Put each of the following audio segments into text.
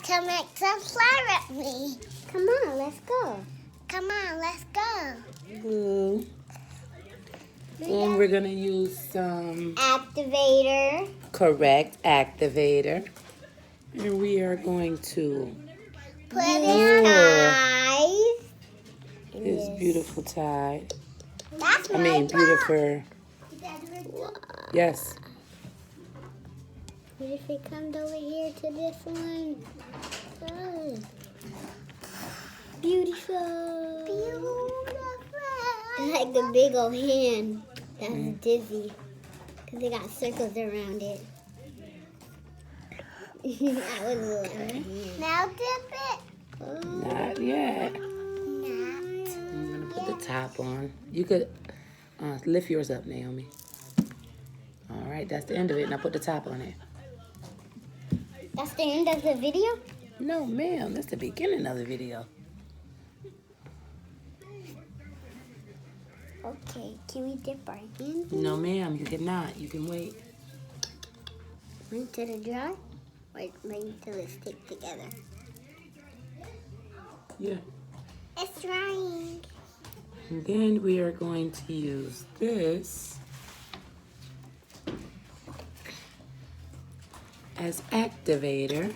to make some slime with me. Come on, let's go. Come on, let's go. Glue. And we're going to use some Activator. correct activator. And we are going to Put pour Eyes. this beautiful tide. That's I mean, beautiful. Yes. What if it comes over here to this one? Oh. Beautiful. It's like the big old hand. That's dizzy. Because it got circles around it. That was a little hand. Now dip it. Not yet. Not. I'm going to put the top on. You could lift yours up, Naomi. All right, that's the end of it. Now put the top on it. That's the end of the video? No, ma'am. That's the beginning of the video. Okay, can we dip our hands? No, ma'am. You cannot. You can wait. Wait till it dry? Wait till it stick together. Yeah. It's drying. And then we are going to use this as activator.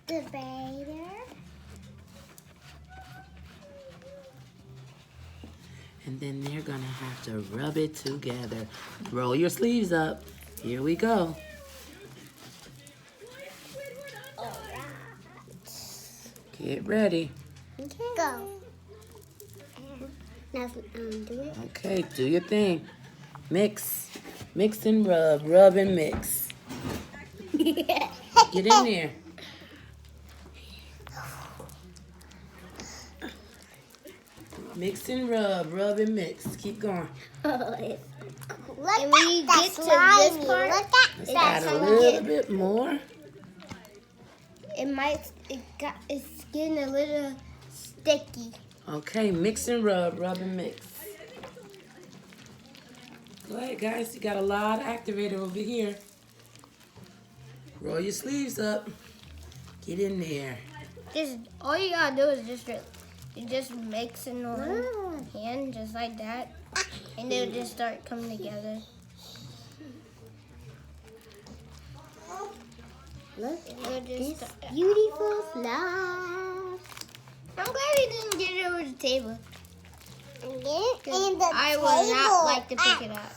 Activator. And then they're going to have to rub it together. Roll your sleeves up. Here we go. Get ready. Okay. Go. Now, do it. Okay, do your thing. Mix. Mix and rub. Rub and mix. Get in there. Mix and rub. Rub and mix. Keep going. Oh, it's Look And when at you the get to slimy. this part, Look at Let's that. add a little bit more. it's getting a little sticky. Okay, mix and rub. Rub and mix. Go ahead, guys. You got a lot of activator over here. Roll your sleeves up. Get in there. Just all you gotta do is just mix it on hand just like that, and they'll just start coming together. Look They'll at just this beautiful slime. I'm glad we didn't get it over the table. And 'cause the I table. would not like to pick it up.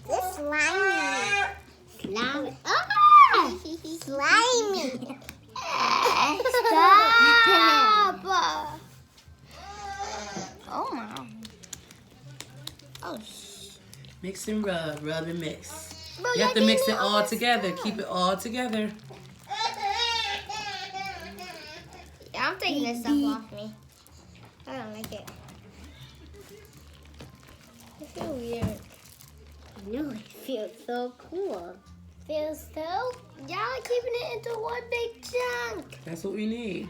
This slimy. Slime. Slimy. Stop! Oh my! Oh, Mix and rub. Rub and mix. You have to mix it all together. Keep it all together. yeah, I'm taking this stuff off me. I don't like it. I feel weird. No, it feels so cool. Feels so. Y'all are keeping it into one big chunk. That's what we need.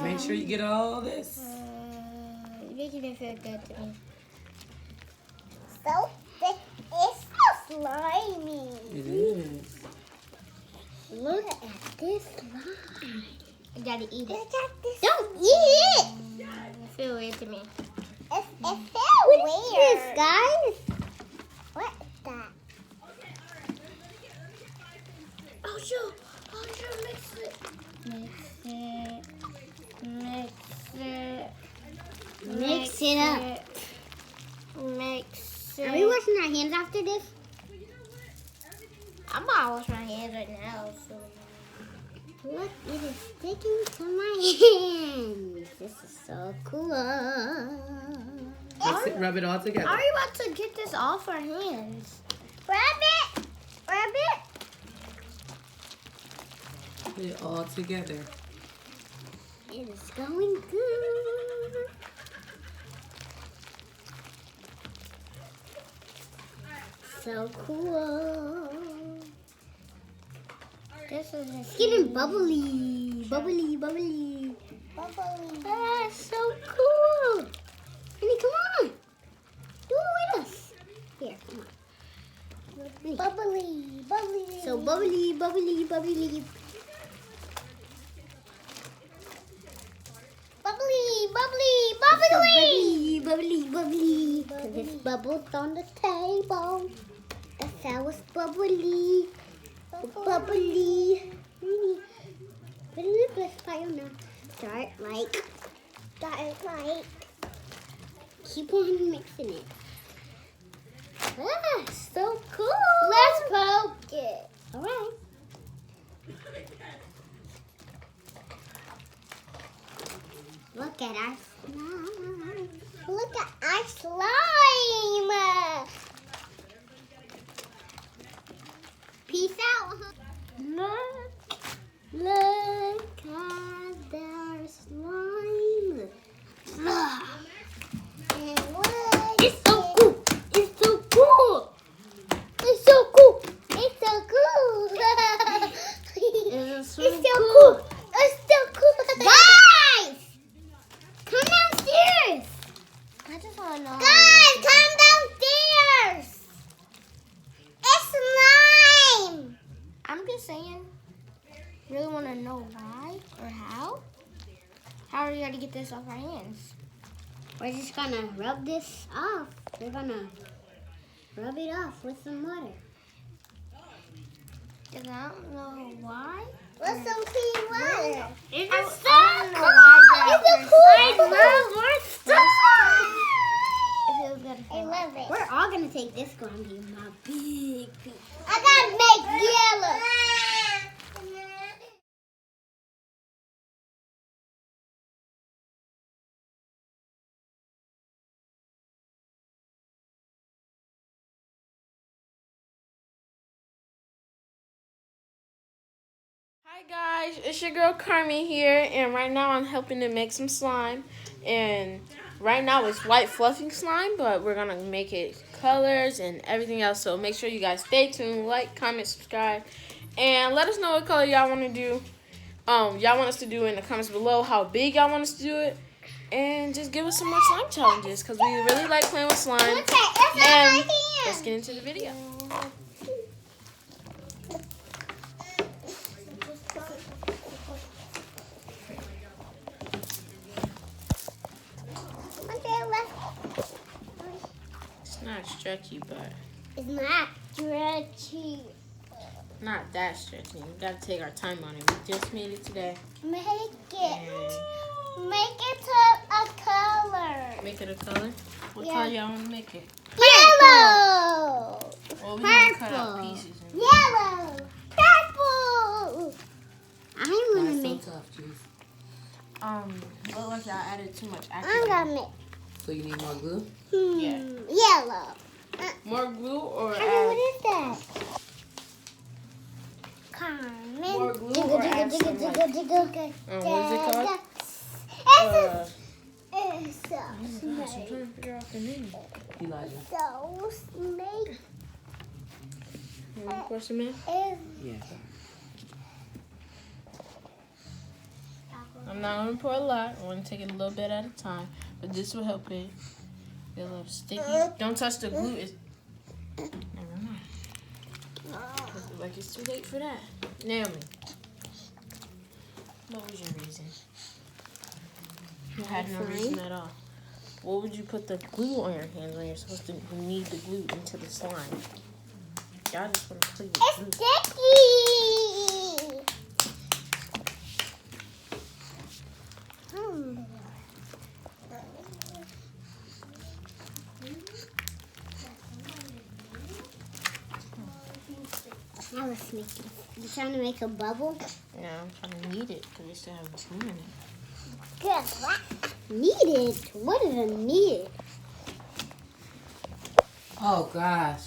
Make sure you get all this. Making it feel good to me. So thick. It's so slimy. It is. Look at this slime. I gotta eat it. Look at this. Don't eat it. It feels weird to me. It feels What weird. is this, guys? What is that? Oh, sure. Mix it. Mix it. Mix it. Mix it up. Mix it. Are we washing our hands after this? I'm about to wash my hands right now. So. Look, it is sticking to my hands. This is so cool. Mix it, rub it all together. Are we about to get this off our hands? Rabbit. Rabbit. Put it all together. It is going good. So cool. This is It's getting bubbly. Bubbly, bubbly. Bubbly. That's so cool. Honey, come on. Do it with us. Here, come on. Honey. Bubbly. Bubbly. So bubbly, bubbly, bubbly. bubbly, bubbly. Cause it's bubbles on the table. That's how it's bubbly. Bubbly. Let's fire now. Start like. Keep on mixing it. Ah, so cool. Let's poke it. All right. Look at our slime. Look at our slime. Peace out. Look at our slime. And look. It's so cool. It's so cool. It's so cool. It's so cool. It's so It's so cool. cool. It's so cool. Guys, come downstairs. I just want to know. Guys, come downstairs. It's slime. I'm just saying. Really want to know why or how? How are we going to get this off our hands? We're just gonna rub this off. We're gonna rub it off with some water. Because I don't know why. With some clean water. It's I don't know why that It's a first- cool. I love our stuff. It feels good. I love it. We're all gonna take this. Gonna be my big piece. I gotta make yellow. Hi guys, it's your girl Carmen here, and right now I'm helping to make some slime. And right now it's white fluffy slime, but we're gonna make it colors and everything else. So make sure you guys stay tuned, like, comment, subscribe, and let us know what color y'all want to do. Y'all want us to do in the comments below how big y'all want us to do it, and just give us some more slime challenges because we really like playing with slime. Look at it's on my And hand. let's get into the video. It's not stretchy, but It's not stretchy. not that stretchy. We gotta take our time on it. We just made it today. Make And Make it to a color. make it a color. What Yeah. color y'all want to make it? Yellow. Well, we gonna cut out Purple. pieces. And Yellow. Purple. I'm gonna That's make. so tough, Juice. look like y'all added too much I'm acrylic. gonna make So you need more glue? Yeah. yellow. More glue or Honey, what add is that? Carmen. more glue or add some like, Jiggle. what is it called? It's Oh so gosh, I'm trying to figure out the name. Elijah. so snake. You want to pour some in? Yeah. I'm not gonna pour a lot. I want to take it a little bit at a time, but this will help it get a little sticky. Don't touch the glue. It's never mind. Look like it's too late for that. Naomi, what was your reason? You had no reason at all. What would you put the glue on your hands when you're supposed to knead the glue into the slime? Y'all just want to play with glue. It's sticky. Now let's make it. You trying to make a bubble? Yeah, I'm trying to knead it because we still have glue in it. Good. Kneaded? What is a kneaded? Oh gosh.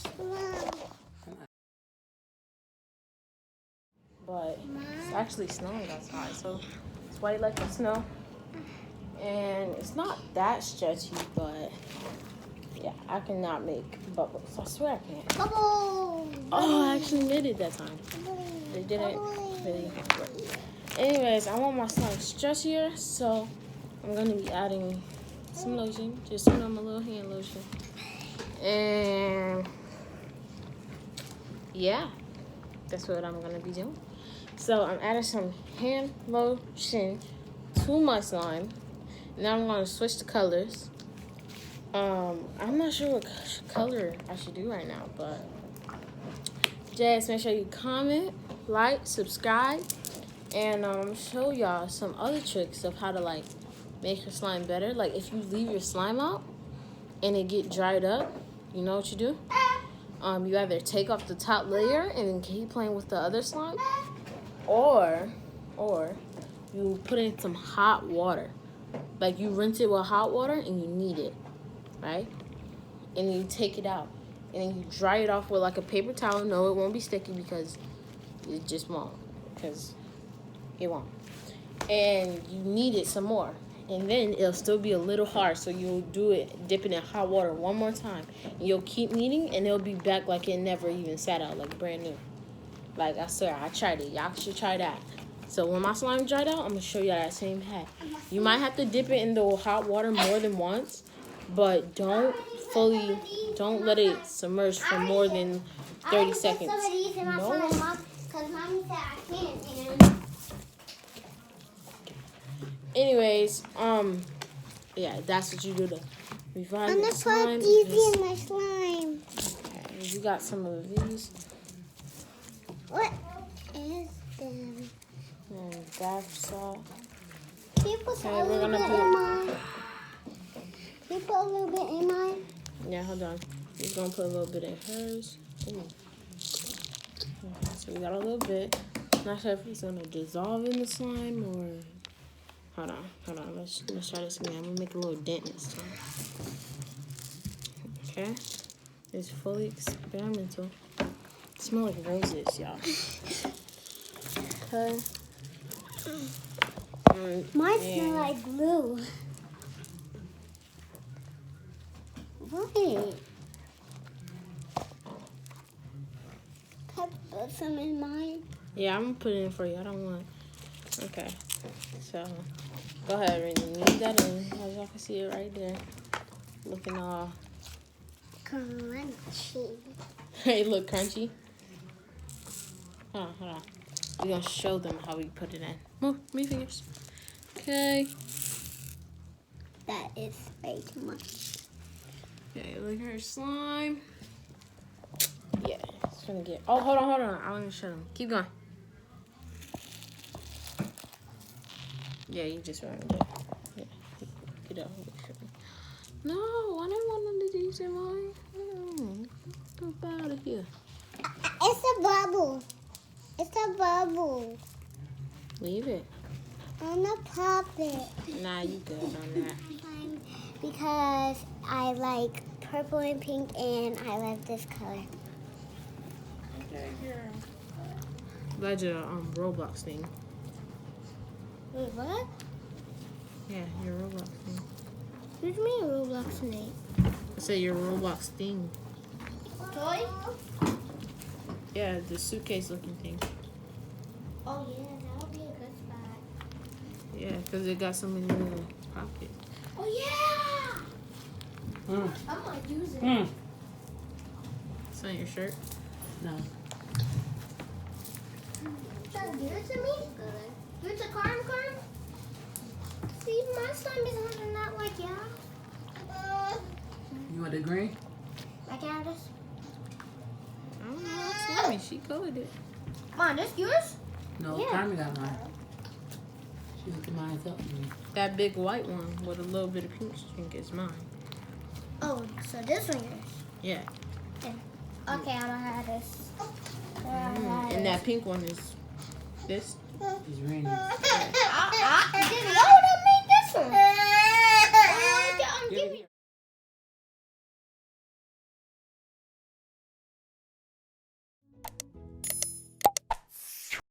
But it's actually snowing outside, so it's white like the snow. And it's not that stretchy, but yeah, I cannot make bubbles. I swear I can't. Bubble. Oh, I actually made it that time. They didn't really work. Anyways, I want my slime stretchier, so I'm gonna be adding some lotion, just some of my little hand lotion. And yeah, that's what I'm gonna be doing. So I'm adding some hand lotion to my slime. Now I'm gonna switch the colors. I'm not sure what color I should do right now, but just make sure you comment, like, subscribe, and show y'all some other tricks of how to like make your slime better. Like if you leave your slime out and it get dried up, you know what you do? You either take off the top layer and then keep playing with the other slime, or you put in some hot water. Like you rinse it with hot water and you knead it, right? And then you take it out and then you dry it off with like a paper towel. No, it won't be sticky because it just won't, because it won't. And you knead it some more, and then it'll still be a little hard, so you'll do it, dip it in hot water one more time, and you'll keep kneading, and it'll be back like it never even sat out, like brand new. Like I swear, I tried it. Y'all should try that. So when my slime dried out, I'm gonna show you that same hack. You might have to dip it in the hot water more than once, but don't let it submerge for more than 30 seconds. No. Anyways, yeah, that's what you do to revive your slime. I'm gonna put these in my slime. Okay, you got some of these. What is them? And bath salt. Can you put Okay, a we're little gonna bit put- in mine? Can you put a little bit in mine? Yeah, hold on. We're gonna put a little bit in hers. Ooh. Okay, so we got a little bit. Not sure if it's gonna dissolve in the slime or. Hold on. Let's try this again. I'm gonna make a little dent this time. Okay, it's fully experimental. It smells like roses, y'all. Okay. Mine smell like glue. Right. Can I put some in mine? Yeah, I'm gonna put it in for you. I don't want. Okay, so go ahead, Rainy. Knead that in. As y'all can see it right there, looking all. Crunchy. It look crunchy. Hold on. We're gonna show them how we put it in. Move your fingers. Okay. That is way too much. Okay, look at her slime. Yeah, it's gonna get. Oh, hold on. I want to show them. Keep going. Yeah, you just ruined it. Yeah, get out. No, I didn't want none of these in mine. Get out of here. It's a bubble. It's a bubble. Leave it. I'm gonna pop it. Nah, you good on that. Because I like purple and pink and I love this color. Glad your Roblox thing. Wait, what? Yeah, your Roblox thing. What do you mean Roblox name? I said your Roblox thing. Toy? Yeah, the suitcase looking thing. Oh yeah, that would be a good spot. Yeah, because it got so many little pockets. Oh yeah! I might use it. It's on your shirt? No. Should I give it to me? Give it to Carm. See, my slime is not like y'all. You want the green? Like Alice. I don't know what's slimy. She colored it. Mom, this yours? No, Yeah. Carmen got mine. She looked at mine and told me. That big white one with a little bit of pink string is mine. Oh, so this one yours. Yeah. Okay, I'm gonna have this. And that pink one is this. It's raining. I didn't know to make this one.